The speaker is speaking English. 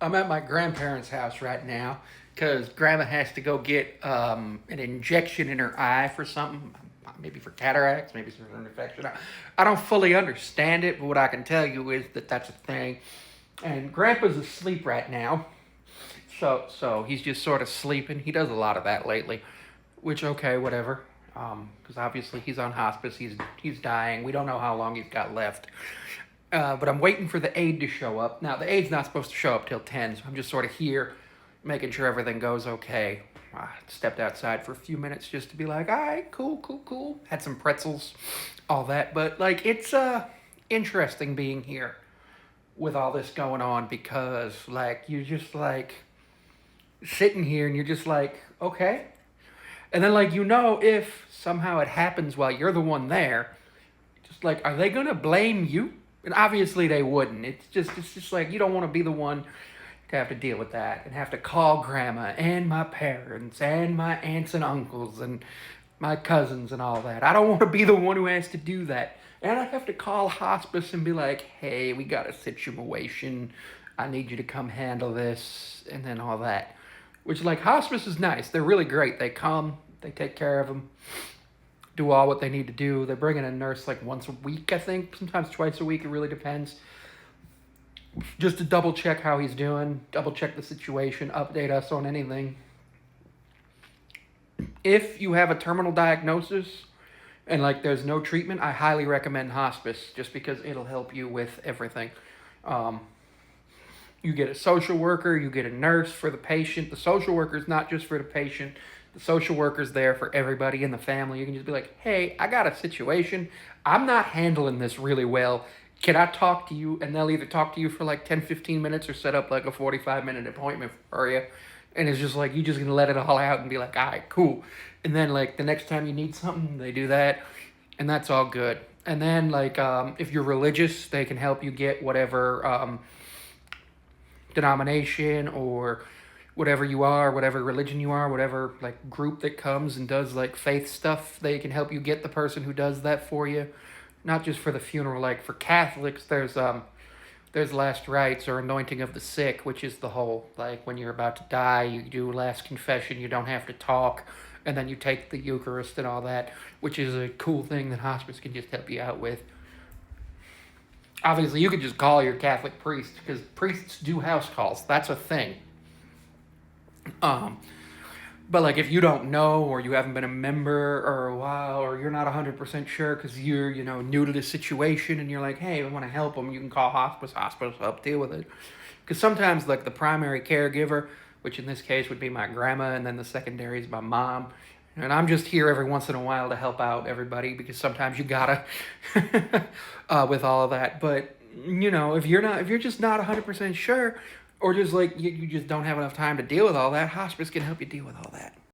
I'm at my grandparents' house right now because grandma has to go get an injection in her eye for something, maybe for cataracts, maybe for an infection. I don't fully understand it, but what I can tell you is that that's a thing. And grandpa's asleep right now, so he's just sort of sleeping. He does a lot of that lately, which okay, whatever. Because obviously he's on hospice. He's dying. We don't know how long he's got left. But I'm waiting for the aide to show up. Now, the aide's not supposed to show up till 10, so I'm just sort of here making sure everything goes okay. I stepped outside for a few minutes just to be like, all right, cool, cool, cool. Had some pretzels, all that. But, like, it's interesting being here with all this going on because, like, you're just, like, sitting here and you're just like, okay. And then, like, if somehow it happens while you're the one there, just like, are they gonna blame you? And obviously they wouldn't. It's just like you don't want to be the one to have to deal with that and have to call grandma and my parents and my aunts and uncles and my cousins and all that. I don't want to be the one who has to do that. And I have to call hospice and be like, hey, we got a situation. I need you to come handle this and then all that. Which, like, hospice is nice. They're really great. They come, they take care of them, do all what they need to do. They bring in a nurse like once a week, I think, sometimes twice a week. It really depends. Just to double check how he's doing, double check the situation, update us on anything. If you have a terminal diagnosis and like there's no treatment, I highly recommend hospice just because it'll help you with everything. Um, you get a social worker, you get a nurse for the patient. The social worker is not just for the patient. The social worker's there for everybody in the family. You can just be like, hey, I got a situation. I'm not handling this really well. Can I talk to you? And they'll either talk to you for like 10, 15 minutes or set up like a 45-minute appointment for you. And it's just like, you just gonna let it all out and be like, all right, cool. And then like the next time you need something, they do that. And that's all good. And then like, if you're religious, they can help you get whatever, denomination or whatever you are, whatever religion you are, whatever like group that comes and does like faith stuff, they can help you get the person who does that for you. Not just for the funeral, like for Catholics, there's last rites or anointing of the sick, which is the whole like when you're about to die, you do last confession, you don't have to talk, and then you take the Eucharist and all that, which is a cool thing that hospice can just help you out with. Obviously, you could just call your Catholic priest because priests do house calls. That's a thing. Um, but like if you don't know or you haven't been a member or a while or you're not 100% sure because you're new to the situation and you're like, hey, I want to help them, you can call hospice. Hospice will help deal with it. Because sometimes like the primary caregiver, which in this case would be my grandma, and then the secondary is my mom. And I'm just here every once in a while to help out everybody because sometimes you gotta with all of that. But if you're just not 100% sure, or just like you just don't have enough time to deal with all that, hospice can help you deal with all that.